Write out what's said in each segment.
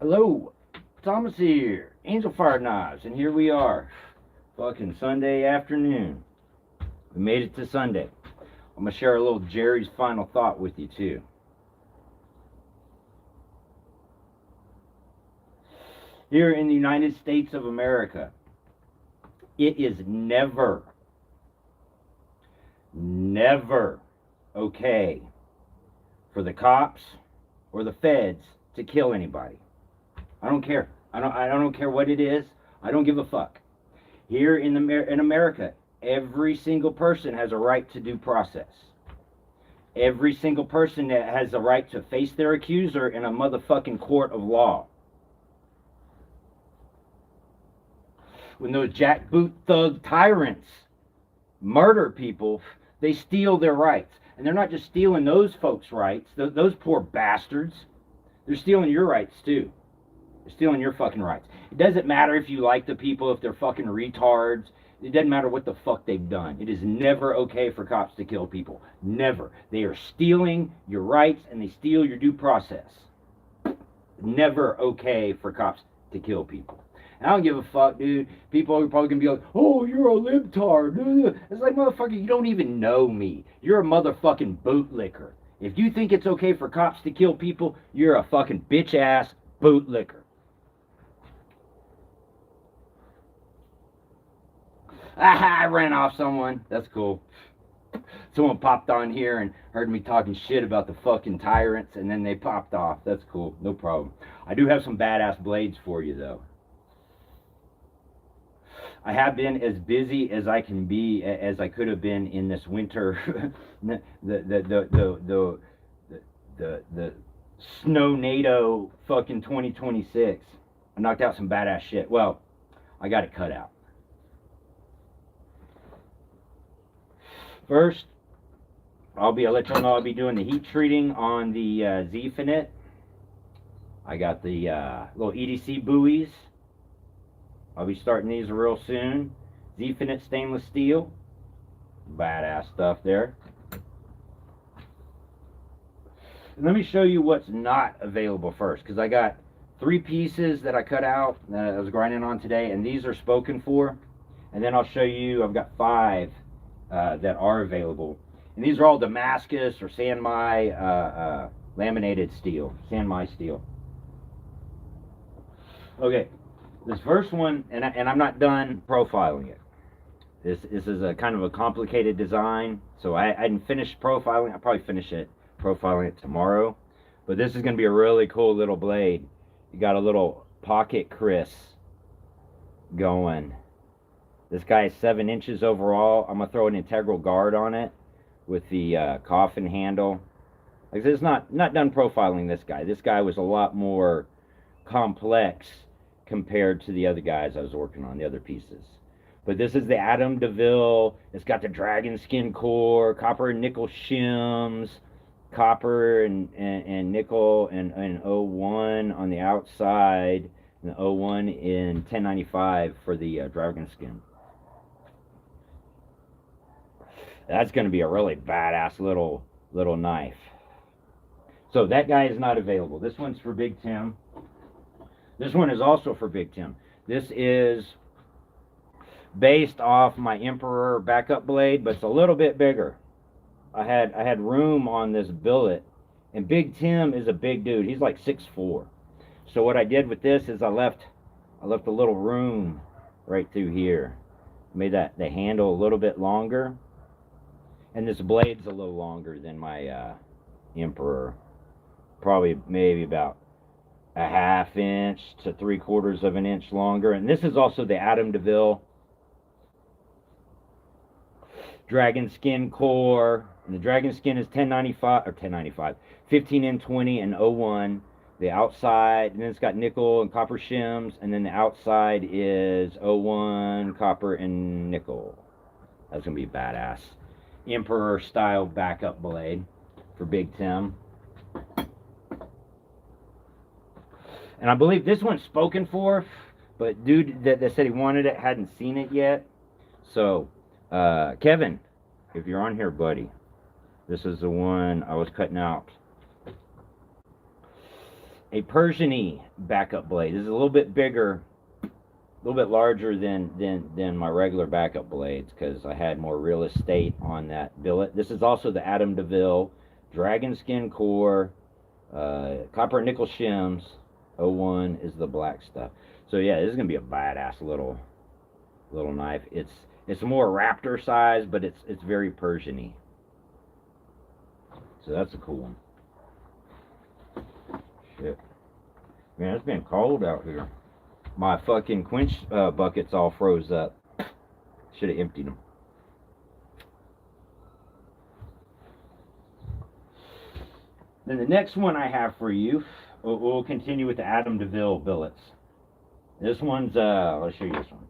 Hello, Thomas here, Angel Fire Knives, and here we are. Fucking Sunday afternoon. We made it to Sunday. I'm gonna share a little Jerry's final thought with you too. Here in the United States of America, it is never okay for the cops or the feds to kill anybody. I don't care. I don't care what it is. I don't give a fuck. Here in America, every single person has a right to due process. Every single person that has a right to face their accuser in a motherfucking court of law. When those jackboot thug tyrants murder people, they steal their rights. And they're not just stealing those folks' rights, those poor bastards. They're stealing your rights too. They're stealing your fucking rights. It doesn't matter if you like the people, if they're fucking retards. It doesn't matter what the fuck they've done. It is never okay for cops to kill people. Never. They are stealing your rights and they steal your due process. Never okay for cops to kill people. I don't give a fuck, dude. People are probably gonna be like, oh, you're a libtard. It's like, motherfucker, you don't even know me. You're a motherfucking bootlicker. If you think it's okay for cops to kill people, you're a fucking bitch ass bootlicker. I ran off someone. That's cool. Someone popped on here and heard me talking shit about the fucking tyrants, and then they popped off. That's cool. No problem. I do have some badass blades for you, though. I have been as busy as I can be, as I could have been in this winter. The snow NATO fucking 2026. I knocked out some badass shit. Well, I got it cut out. First, I'll let y'all know I'll be doing the heat treating on the Zfinite. I got the little EDC buoys. I'll be starting these real soon. Zfinite stainless steel. Badass stuff there. And let me show you what's not available first, because I got 3 pieces that I cut out that I was grinding on today, and these are spoken for. And then I'll show you, I've got 5 that are available. And these are all Damascus or Sanmai laminated steel. Sanmai steel. Okay. This first one, and I'm not done profiling it. This is a kind of a complicated design, so I didn't finish profiling. I'll probably finish profiling it tomorrow. But this is going to be a really cool little blade. You got a little pocket Chris going. This guy is 7 inches overall. I'm going to throw an integral guard on it with the coffin handle. Like I said, it's not done profiling this guy. This guy was a lot more complex compared to the other guys I was working on, the other pieces. But this is the Adam DeVille. It's got the dragon skin core, copper and nickel shims, copper and nickel and 01 on the outside, and the 01 in 1095 for the dragon skin. That's going to be a really badass little knife. So that guy is not available. This one's for Big Tim. This one is also for Big Tim. This is based off my Emperor backup blade, but it's a little bit bigger. I had room on this billet, and Big Tim is a big dude. He's like 6'4". So what I did with this is I left a little room right through here. Made the handle a little bit longer, and this blade's a little longer than my Emperor. Probably maybe about a 1/2 inch to 3/4 of an inch longer. And this is also the Adam DeVille dragon skin core. And the dragon skin is 15 and 20 and 01. The outside, and then it's got nickel and copper shims, and then the outside is 01 copper and nickel. That's gonna be badass. Emperor style backup blade for Big Tim. And I believe this one's spoken for, but dude that said he wanted it hadn't seen it yet. So, Kevin, if you're on here, buddy, this is the one I was cutting out. a Persian-y backup blade. This is a little bit bigger, a little bit larger than my regular backup blades because I had more real estate on that billet. This is also the Adam DeVille Dragon Skin Core, copper and nickel shims. 01 is the black stuff. So yeah, this is gonna be a badass little knife. It's more raptor size, but it's very Persian-y. So that's a cool one. Shit. Man, it's been cold out here. My fucking quench buckets all froze up. Should have emptied them. Then the next one I have for you, we'll continue with the Adam DeVille billets. This one's, let's show you this one.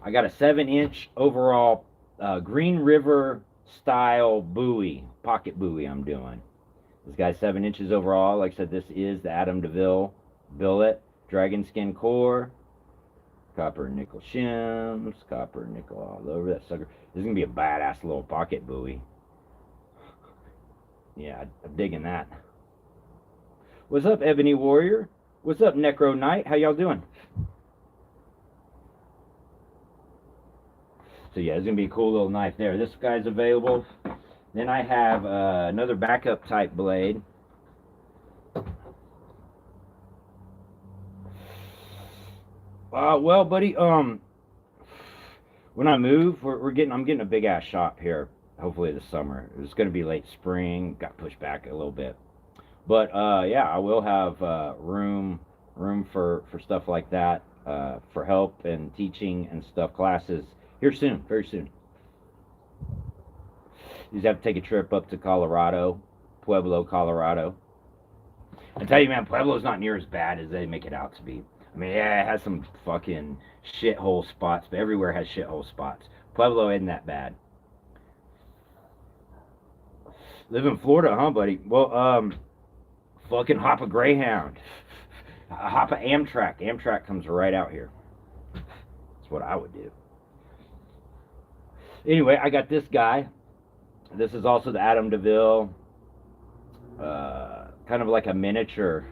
I got a 7-inch overall Green River style buoy, pocket buoy I'm doing. This guy's 7 inches overall. Like I said, this is the Adam DeVille billet, dragon skin core, copper and nickel shims, copper and nickel all over that sucker. This is gonna be a badass little pocket buoy. Yeah, I'm digging that. What's up, Ebony Warrior? What's up, Necro Knight? How y'all doing? So yeah, it's gonna be a cool little knife there. This guy's available. Then I have another backup type blade. Well, buddy, when I move, I'm getting a big ass shop here. Hopefully this summer. It's gonna be late spring. Got pushed back a little bit, but yeah, I will have room for stuff like that, for help and teaching and stuff, classes here soon, very soon. You just have to take a trip up to Colorado, Pueblo, Colorado. I tell you, man, Pueblo's not near as bad as they make it out to be. I mean, yeah, it has some fucking shithole spots, but everywhere has shithole spots. Pueblo isn't that bad. Live in Florida, huh, buddy? Well, fucking hop a Greyhound. Hop a Amtrak. Amtrak comes right out here. That's what I would do. Anyway, I got this guy. This is also the Adam DeVille, kind of like a miniature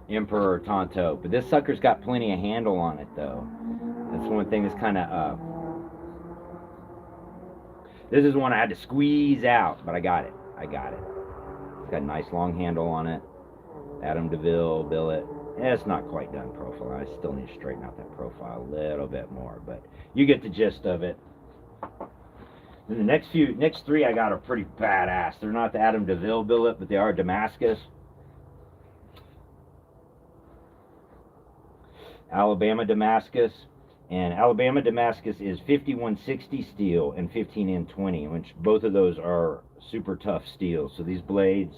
Emperor Tonto. But this sucker's got plenty of handle on it, though. That's one thing that's kind of, this is one I had to squeeze out, but I got it. It's got a nice long handle on it. Adam DeVille billet. Yeah, it's not quite done profile. I still need to straighten out that profile a little bit more, but you get the gist of it. And the next three I got are pretty badass. They're not the Adam DeVille billet, but they are Damascus. Alabama Damascus. And Alabama Damascus is 5160 steel and 15N20, which both of those are super tough steel. So these blades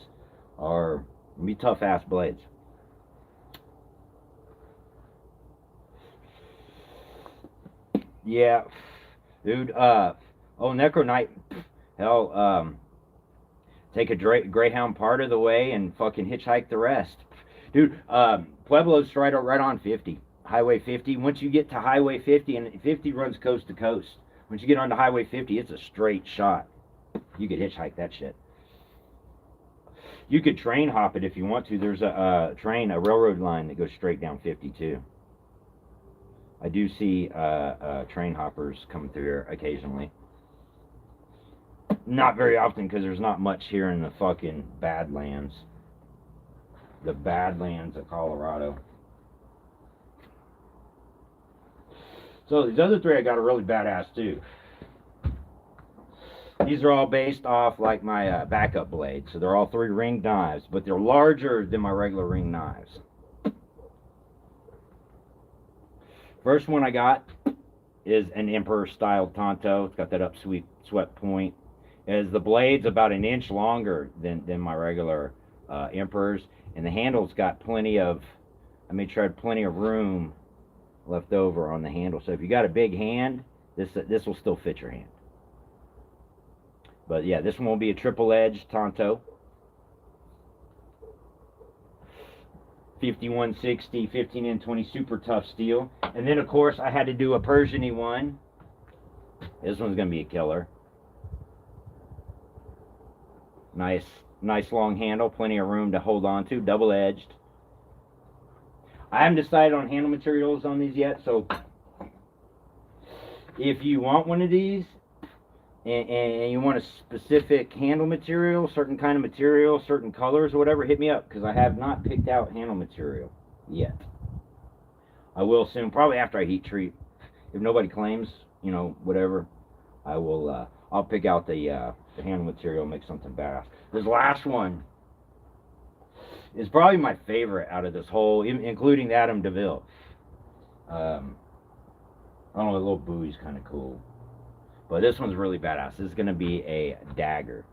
are gonna be tough ass blades. Yeah, dude. Oh, Necro Knight. Hell, take a Greyhound part of the way and fucking hitchhike the rest, dude. Pueblo's right on 50. Highway 50. Once you get to Highway 50, and 50 runs coast to coast. Once you get onto Highway 50, it's a straight shot. You could hitchhike that shit. You could train hop it if you want to. There's a railroad line that goes straight down 52. I do see train hoppers coming through here occasionally. Not very often because there's not much here in the fucking Badlands. The Badlands of Colorado. So these other three I got are really badass too. These are all based off like my backup blades. So they're all 3 ring knives, but they're larger than my regular ring knives. First one I got is an Emperor style Tonto. It's got that swept point. As the blade's about an inch longer than my regular Emperors, and the handle's got plenty of, I made sure I had plenty of room left over on the handle. So if you got a big hand, this will still fit your hand. But yeah, this one will be a triple edge Tonto. 5160, 15N20, super tough steel. And then of course I had to do a Persian-y one. This one's gonna be a killer. Nice Nice long handle, plenty of room to hold on to, double-edged. I haven't decided on handle materials on these yet, so if you want one of these and you want a specific handle material, certain kind of material, certain colors or whatever, hit me up, because I have not picked out handle material yet. I will soon, probably after I heat treat. If nobody claims, you know, whatever, I will, I'll pick out the handle material and make something badass. This last one is probably my favorite out of this whole, including the Adam DeVille. I don't know, the little buoy's kind of cool. But this one's really badass. This is going to be a dagger.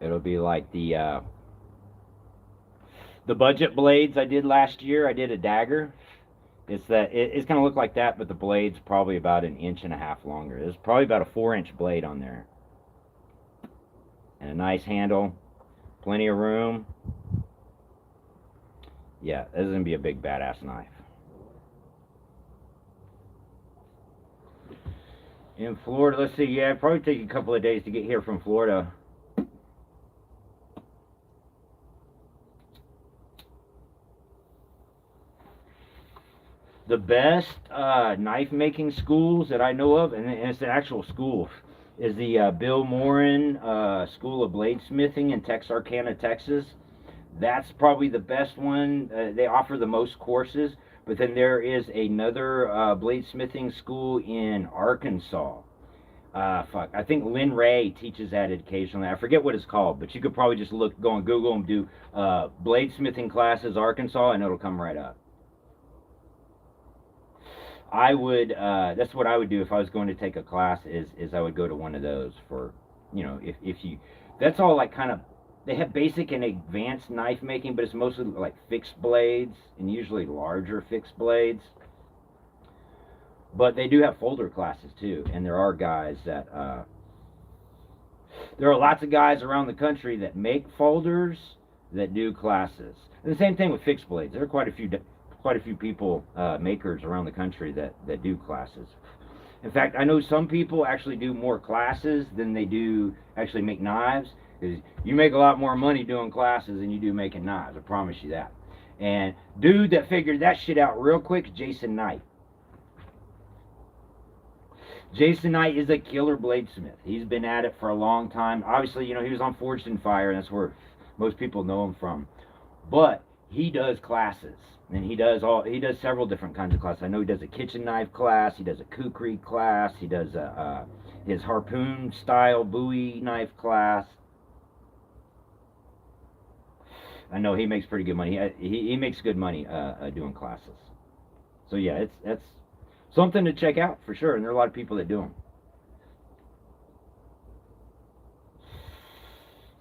It'll be like the budget blades I did last year. I did a dagger. It's going to look like that, but the blade's probably about 1.5 inches longer. There's probably about a 4-inch blade on there. And a nice handle. Plenty of room. Yeah, this is going to be a big badass knife. In Florida, let's see, yeah, it'd probably take a couple of days to get here from Florida. The best knife making schools that I know of, and it's an actual school, is the Bill Morin School of Bladesmithing in Texarkana, Texas. That's probably the best one. They offer the most courses. But then there is another bladesmithing school in Arkansas. I think Lynn Ray teaches at it occasionally. I forget what it's called, but you could probably just go on Google and do bladesmithing classes Arkansas, and it'll come right up. I would, that's what I would do if I was going to take a class, is I would go to one of those for, you know, if you, that's all like kind of, they have basic and advanced knife making, but it's mostly like fixed blades, and usually larger fixed blades. But they do have folder classes too, and there are guys that, there are lots of guys around the country that make folders that do classes. And the same thing with fixed blades. There are quite a few people, makers around the country that do classes. In fact, I know some people actually do more classes than they do actually make knives. You make a lot more money doing classes than you do making knives, I promise you that. And dude that figured that shit out real quick, Jason Knight. Jason Knight is a killer bladesmith. He's been at it for a long time. Obviously, you know, he was on Forged in Fire, and that's where most people know him from. But he does classes, and he does several different kinds of classes. I know he does a kitchen knife class, he does a kukri class, he does his harpoon style Bowie knife class. I know he makes pretty good money. He makes good money doing classes. So yeah, that's something to check out for sure. And there are a lot of people that do them.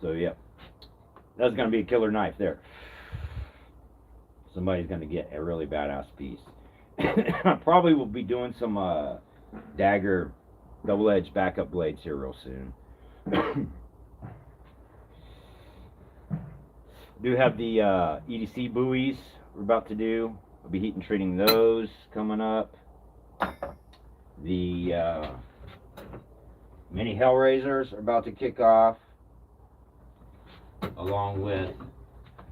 So yeah, that's gonna be a killer knife there. Somebody's gonna get a really badass piece. I probably will be doing some dagger double-edged backup blades here real soon. Do have the EDC buoys we're about to do. I'll be heat and treating those coming up. The mini Hellraisers are about to kick off, along with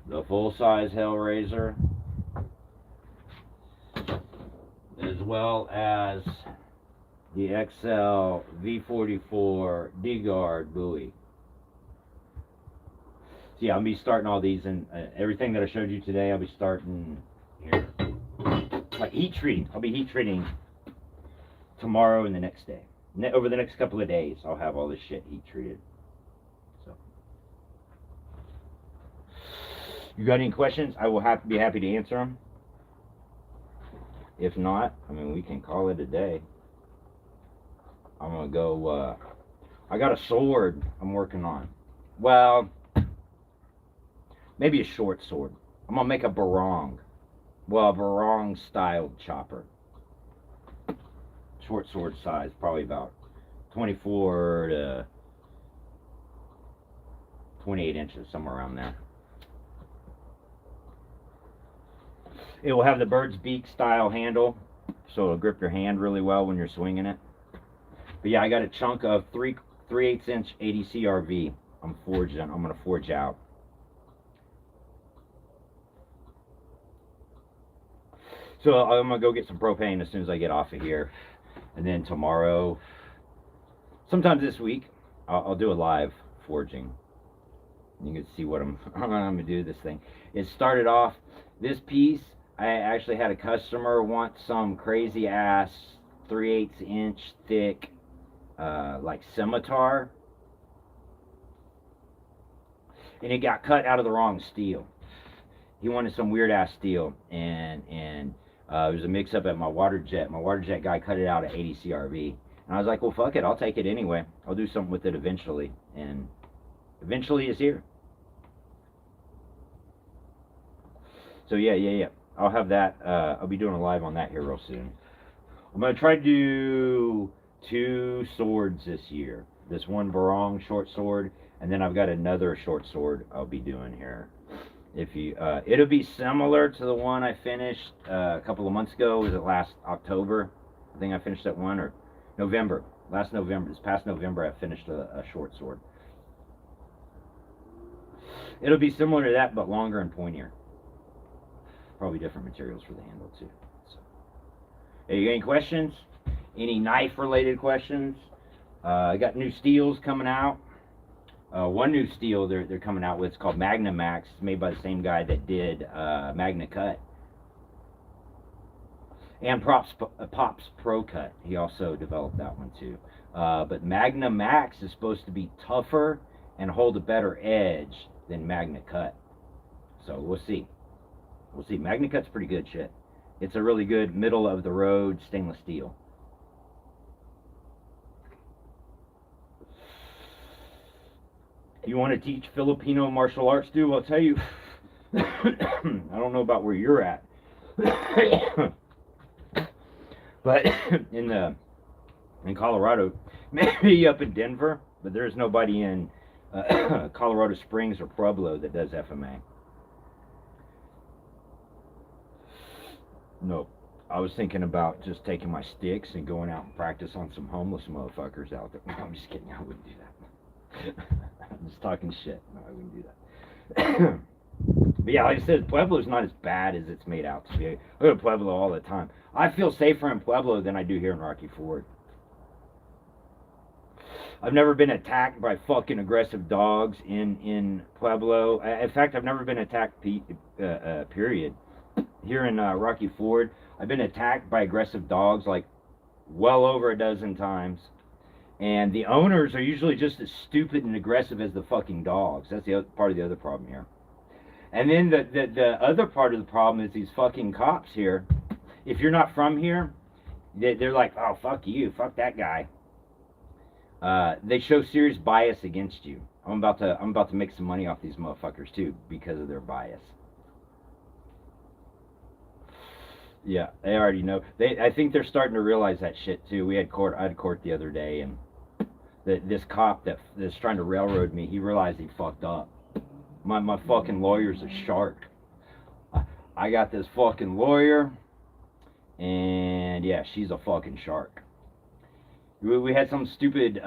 the full-size Hellraiser, as well as the XL V44 D-Guard buoy. So yeah, I'll be starting all these, and everything that I showed you today, I'll be starting here. Like heat treating, I'll be heat treating tomorrow and the next day. Over the next couple of days, I'll have all this shit heat treated. So, you got any questions? I will be happy to answer them. If not, I mean, we can call it a day. I'm gonna go. I got a sword I'm working on. Well, maybe a short sword. I'm gonna make a barong. Well, a barong styled chopper. Short sword size, probably about 24 to 28 inches, somewhere around there. It will have the bird's beak style handle, so it'll grip your hand really well when you're swinging it. But yeah, I got a chunk of 3 3/8 inch 80 CRV. I'm gonna forge out. So I'm gonna go get some propane as soon as I get off of here, and then tomorrow, sometime this week, I'll do a live forging. You can see what I'm gonna do this thing. It started off, this piece, I actually had a customer want some crazy ass 3/8 inch thick, like scimitar, and it got cut out of the wrong steel. He wanted some weird ass steel, and it was a mix up at my water jet. My water jet guy cut it out at 80 CRV, and I was like, well, fuck it, I'll take it anyway. I'll do something with it eventually, and eventually it's here. So yeah. I'll have that. I'll be doing a live on that here real soon. I'm gonna try to do 2 swords this year. This one Barong short sword, and then I've got another short sword I'll be doing here. If you, it'll be similar to the one I finished a couple of months ago. Was it last October? I think I finished that one, or November. Last November, this past November, I finished a short sword. It'll be similar to that, but longer and pointier. Probably different materials for the handle too. So, hey, you got any questions? Any knife-related questions? I got new steels coming out. One new steel they're coming out with is called MagnaMax. It's made by the same guy that did Magna Cut and Pops Pro Cut. He also developed that one too. But MagnaMax is supposed to be tougher and hold a better edge than Magna Cut. So we'll see. We'll see. Magna Cut's pretty good shit. It's a really good middle of the road stainless steel. You want to teach Filipino martial arts, dude? I'll tell you. I don't know about where you're at, but in Colorado, maybe up in Denver, but there's nobody in Colorado Springs or Pueblo that does FMA. No, I was thinking about just taking my sticks and going out and practice on some homeless motherfuckers out there. No, I'm just kidding. I wouldn't do that. I'm just talking shit. No, I wouldn't do that. But yeah, like I said, Pueblo's not as bad as it's made out to be. I go to Pueblo all the time. I feel safer in Pueblo than I do here in Rocky Ford. I've never been attacked by fucking aggressive dogs in Pueblo. In fact, I've never been attacked, period. Here in Rocky Ford, I've been attacked by aggressive dogs like well over a dozen times. And the owners are usually just as stupid and aggressive as the fucking dogs. That's the other part of the other problem here. And then the other part of the problem is these fucking cops here. If you're not from here, they're like, oh, fuck you, fuck that guy. They show serious bias against you. I'm about to make some money off these motherfuckers too because of their bias. Yeah, they already know. I think they're starting to realize that shit too. I had court the other day, and this cop that's trying to railroad me, he realized he fucked up. My fucking lawyer's a shark. I got this fucking lawyer, and yeah, she's a fucking shark. We had some stupid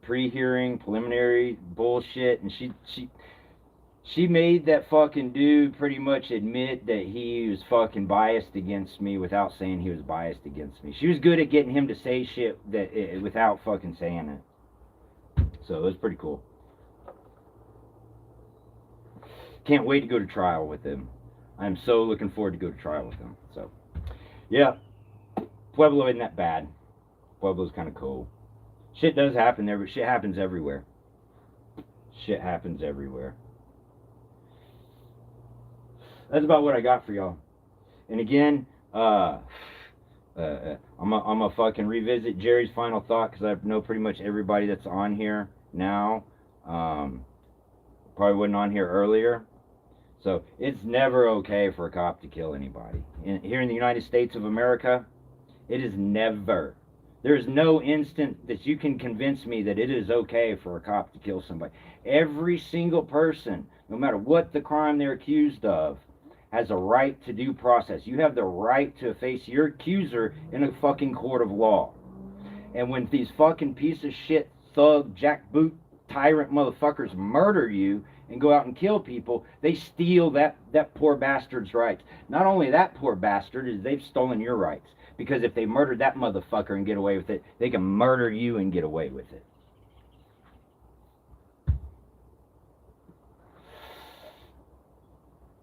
pre-hearing, preliminary bullshit, and she made that fucking dude pretty much admit that he was fucking biased against me without saying he was biased against me. She was good at getting him to say shit without fucking saying it. So it was pretty cool. Can't wait to go to trial with him. I'm so looking forward to go to trial with him. So, yeah. Pueblo isn't that bad. Pueblo's kind of cool. Shit does happen there, but shit happens everywhere. Shit happens everywhere. That's about what I got for y'all. And again, I'm a fucking revisit Jerry's final thought because I know pretty much everybody that's on here now. Probably wasn't on here earlier. So it's never okay for a cop to kill anybody. Here in the United States of America, it is never. There is no instant that you can convince me that it is okay for a cop to kill somebody. Every single person, no matter what the crime they're accused of, has a right to due process. You have the right to face your accuser in a fucking court of law. And when these fucking piece of shit, thug, jackboot, tyrant motherfuckers murder you and go out and kill people, they steal that poor bastard's rights. Not only that poor bastard, is they've stolen your rights. Because if they murdered that motherfucker and get away with it, they can murder you and get away with it.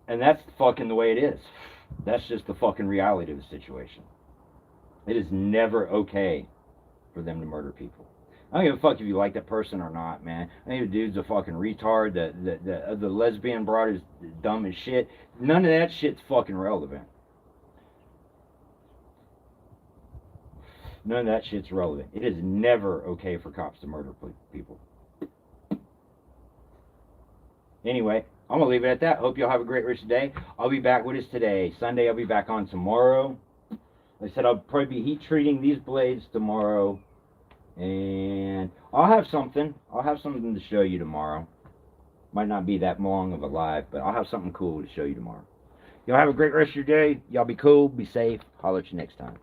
And that's fucking the way it is. That's just the fucking reality of the situation. It is never okay for them to murder people. I don't give a fuck if you like that person or not, man. I think the dude's a fucking retard. The lesbian broad is dumb as shit. None of that shit's fucking relevant. None of that shit's relevant. It is never okay for cops to murder people. Anyway, I'm going to leave it at that. Hope y'all have a great rest of the day. I'll be back. What is today? Sunday. I'll be back on tomorrow. Like I said, I'll probably be heat treating these blades tomorrow. And I'll have something. I'll have something to show you tomorrow. Might not be that long of a live, but I'll have something cool to show you tomorrow. Y'all have a great rest of your day. Y'all be cool. Be safe. Holler at you next time.